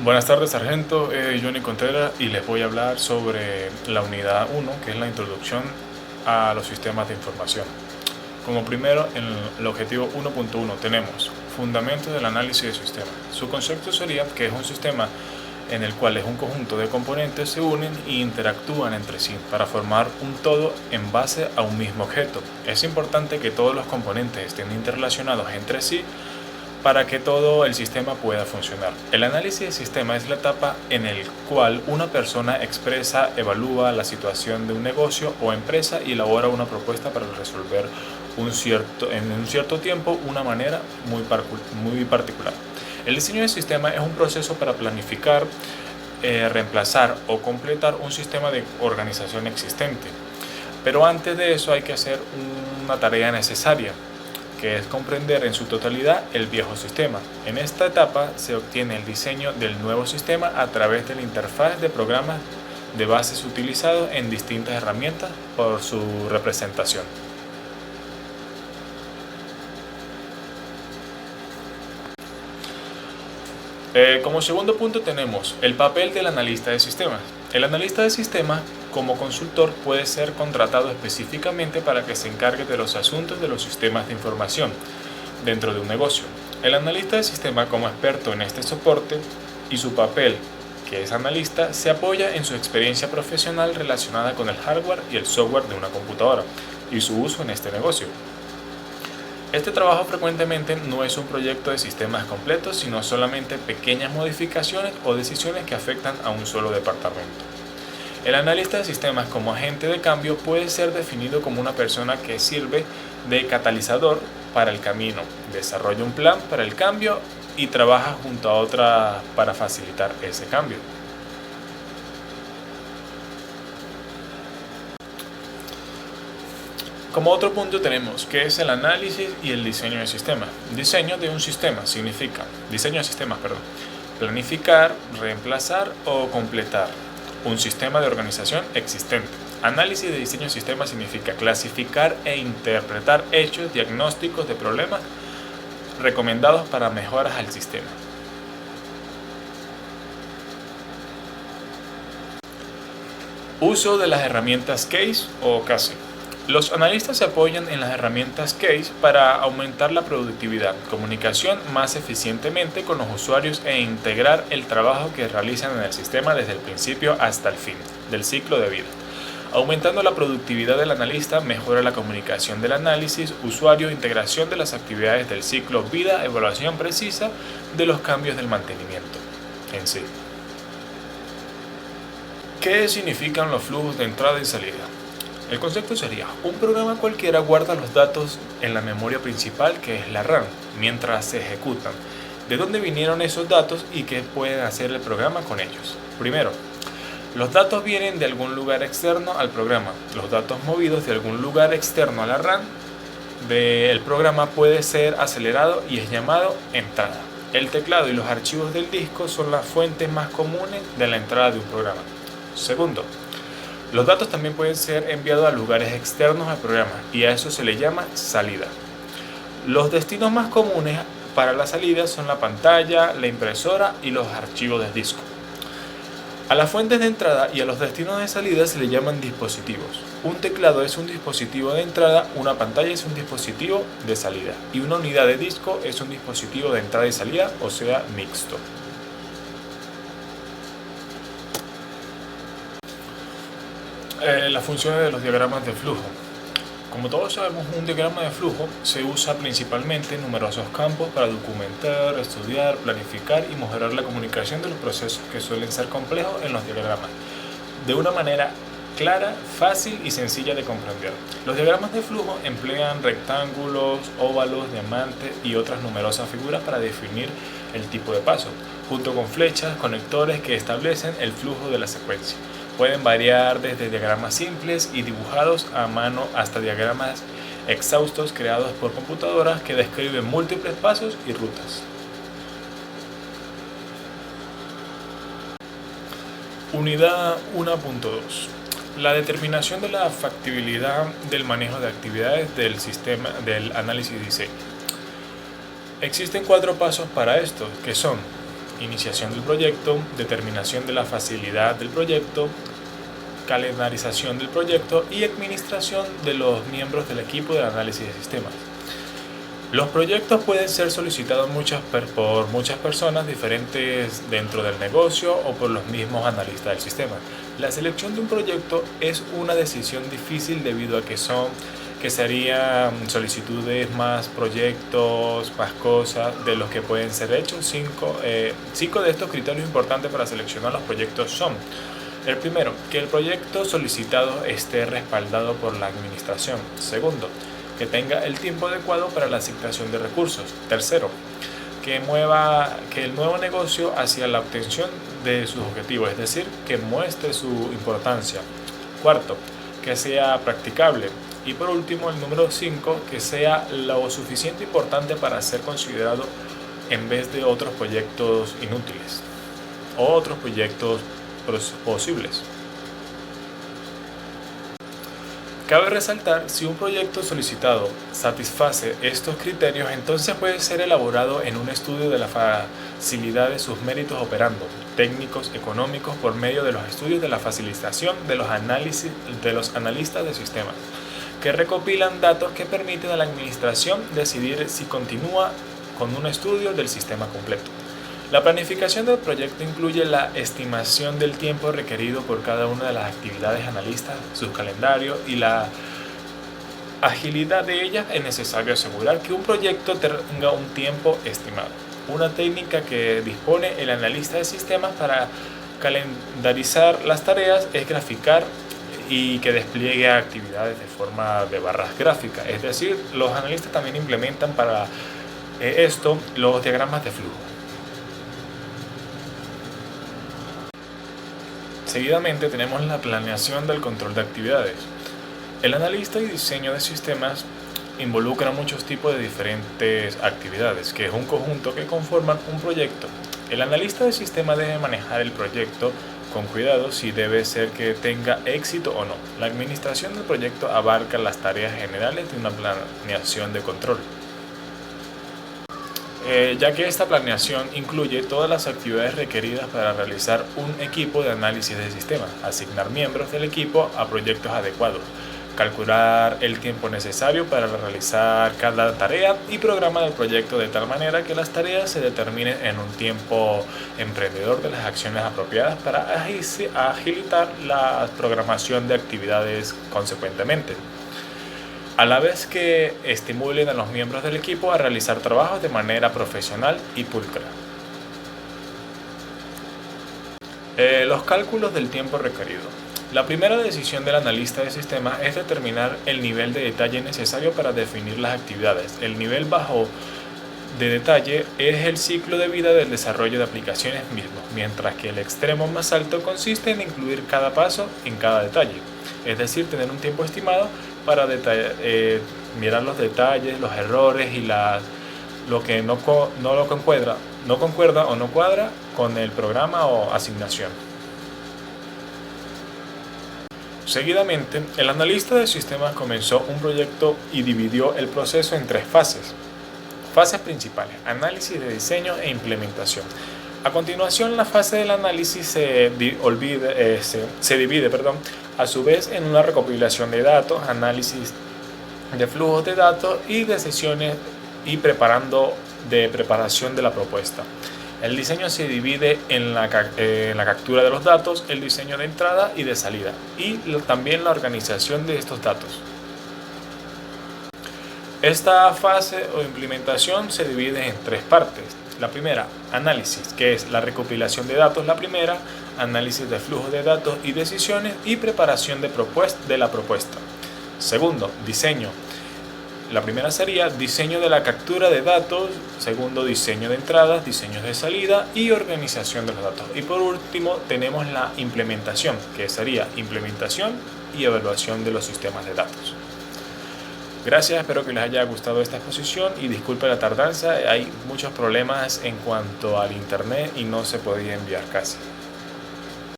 Buenas tardes, sargento. Johnny Contreras y les voy a hablar sobre la unidad 1, que es la introducción a los sistemas de información. Como primero, en el objetivo 1.1 tenemos fundamentos del análisis de sistemas. Su concepto sería que es un sistema en el cual un conjunto de componentes se unen e interactúan entre sí para formar un todo en base a un mismo objeto. Es importante que todos los componentes estén interrelacionados entre sí para que todo el sistema pueda funcionar. El análisis de sistema es la etapa en la cual una persona expresa, evalúa la situación de un negocio o empresa y elabora una propuesta para resolver en un cierto tiempo una manera muy particular. El diseño de sistema es un proceso para planificar, reemplazar o completar un sistema de organización existente. Pero antes de eso hay que hacer una tarea necesaria, que es comprender en su totalidad el viejo sistema. En esta etapa se obtiene el diseño del nuevo sistema a través de la interfaz de programas de bases utilizados en distintas herramientas por su representación. Como segundo punto tenemos el papel del analista de sistemas. El analista de sistemas como consultor puede ser contratado específicamente para que se encargue de los asuntos de los sistemas de información dentro de un negocio. El analista de sistemas como experto en este soporte y su papel, que es analista, se apoya en su experiencia profesional relacionada con el hardware y el software de una computadora y su uso en este negocio. Este trabajo frecuentemente no es un proyecto de sistemas completos, sino solamente pequeñas modificaciones o decisiones que afectan a un solo departamento. El analista de sistemas como agente de cambio puede ser definido como una persona que sirve de catalizador para el camino, desarrolla un plan para el cambio y trabaja junto a otras para facilitar ese cambio. Como otro punto tenemos que es el análisis y el diseño de sistemas. Diseño de un sistema significa, diseño de sistemas, planificar, reemplazar o completar un sistema de organización existente. Análisis de diseño de sistemas significa clasificar e interpretar hechos diagnósticos de problemas recomendados para mejoras al sistema. Uso de las herramientas CASE o CASE. Los analistas se apoyan en las herramientas CASE para aumentar la productividad, comunicación más eficientemente con los usuarios e integrar el trabajo que realizan en el sistema desde el principio hasta el fin del ciclo de vida. Aumentando la productividad del analista, mejora la comunicación del análisis, usuario, integración de las actividades del ciclo vida, evaluación precisa de los cambios del mantenimiento en sí. ¿Qué significan los flujos de entrada y salida? El concepto sería, un programa cualquiera guarda los datos en la memoria principal, que es la RAM, mientras se ejecutan. ¿De dónde vinieron esos datos y qué puede hacer el programa con ellos? Primero, los datos vienen de algún lugar externo al programa. Los datos movidos de algún lugar externo a la RAM del programa puede ser acelerado y es llamado entrada. El teclado y los archivos del disco son las fuentes más comunes de la entrada de un programa. Segundo, los datos también pueden ser enviados a lugares externos al programa y a eso se le llama salida. Los destinos más comunes para la salida son la pantalla, la impresora y los archivos del disco. A las fuentes de entrada y a los destinos de salida se le llaman dispositivos. Un teclado es un dispositivo de entrada, una pantalla es un dispositivo de salida y una unidad de disco es un dispositivo de entrada y salida, o sea, mixto. Las funciones de los diagramas de flujo. Como todos sabemos, un diagrama de flujo se usa principalmente en numerosos campos para documentar, estudiar, planificar y mejorar la comunicación de los procesos que suelen ser complejos en los diagramas, de una manera clara, fácil y sencilla de comprender. Los diagramas de flujo emplean rectángulos, óvalos, diamantes y otras numerosas figuras para definir el tipo de paso, junto con flechas, conectores que establecen el flujo de la secuencia. Pueden variar desde diagramas simples y dibujados a mano hasta diagramas exhaustos creados por computadoras que describen múltiples pasos y rutas. Unidad 1.2. La determinación de la factibilidad del manejo de actividades del sistema del análisis y diseño. Existen 4 pasos para esto, que son iniciación del proyecto, determinación de la facilidad del proyecto, calendarización del proyecto y administración de los miembros del equipo de análisis de sistemas. Los proyectos pueden ser solicitados por muchas personas diferentes dentro del negocio o por los mismos analistas del sistema. La selección de un proyecto es una decisión difícil debido a que serían solicitudes más proyectos, más cosas de los que pueden ser hechos. Cinco de estos criterios importantes para seleccionar los proyectos son: el primero, que el proyecto solicitado esté respaldado por la administración. Segundo, que tenga el tiempo adecuado para la asignación de recursos. Tercero, que el nuevo negocio hacia la obtención de sus objetivos, es decir, que muestre su importancia. Cuarto, que sea practicable. Y por último, el número 5, que sea lo suficiente importante para ser considerado en vez de otros proyectos inútiles o otros proyectos posibles. Cabe resaltar, si un proyecto solicitado satisface estos criterios, entonces puede ser elaborado en un estudio de la facilidad de sus méritos operando, técnicos, económicos, por medio de los estudios de la facilitación de los analistas de sistemas, que recopilan datos que permiten a la administración decidir si continúa con un estudio del sistema completo. La planificación del proyecto incluye la estimación del tiempo requerido por cada una de las actividades analistas, sus calendarios y la agilidad de ellas. Es necesario asegurar que un proyecto tenga un tiempo estimado. Una técnica que dispone el analista de sistemas para calendarizar las tareas es graficar y que despliegue actividades de forma de barras gráficas. Es decir, los analistas también implementan para esto los diagramas de flujo. Seguidamente tenemos la planeación del control de actividades. El analista y diseño de sistemas involucra muchos tipos de diferentes actividades, que es un conjunto que conforman un proyecto. El analista de sistemas debe manejar el proyecto con cuidado si debe ser que tenga éxito o no. La administración del proyecto abarca las tareas generales de una planeación de control, ya que esta planeación incluye todas las actividades requeridas para realizar un equipo de análisis de sistemas, asignar miembros del equipo a proyectos adecuados, calcular el tiempo necesario para realizar cada tarea y programar el proyecto de tal manera que las tareas se determinen en un tiempo emprendedor de las acciones apropiadas para agilitar la programación de actividades consecuentemente, a la vez que estimulen a los miembros del equipo a realizar trabajos de manera profesional y pulcra. Los cálculos del tiempo requerido. La primera decisión del analista de sistemas es determinar el nivel de detalle necesario para definir las actividades. El nivel bajo de detalle es el ciclo de vida del desarrollo de aplicaciones mismos, mientras que el extremo más alto consiste en incluir cada paso en cada detalle, es decir, tener un tiempo estimado para mirar los detalles, los errores y lo que no concuerda o no cuadra con el programa o asignación. Seguidamente, el analista de sistemas comenzó un proyecto y dividió el proceso en 3 fases. Fases principales: análisis de diseño e implementación. A continuación, la fase del análisis se divide a su vez en una recopilación de datos, análisis de flujos de datos y de sesiones y preparación de la propuesta. El diseño se divide en la captura de los datos, el diseño de entrada y de salida, y también la organización de estos datos. Esta fase o implementación se divide en 3 partes. La primera, análisis, que es la recopilación de datos, la primera, análisis de flujo de datos y decisiones y preparación de la propuesta. Segundo, diseño. La primera sería diseño de la captura de datos, segundo, diseño de entradas, diseños de salida y organización de los datos. Y por último tenemos la implementación, que sería implementación y evaluación de los sistemas de datos. Gracias, espero que les haya gustado esta exposición y disculpe la tardanza, hay muchos problemas en cuanto al internet y no se podía enviar casi.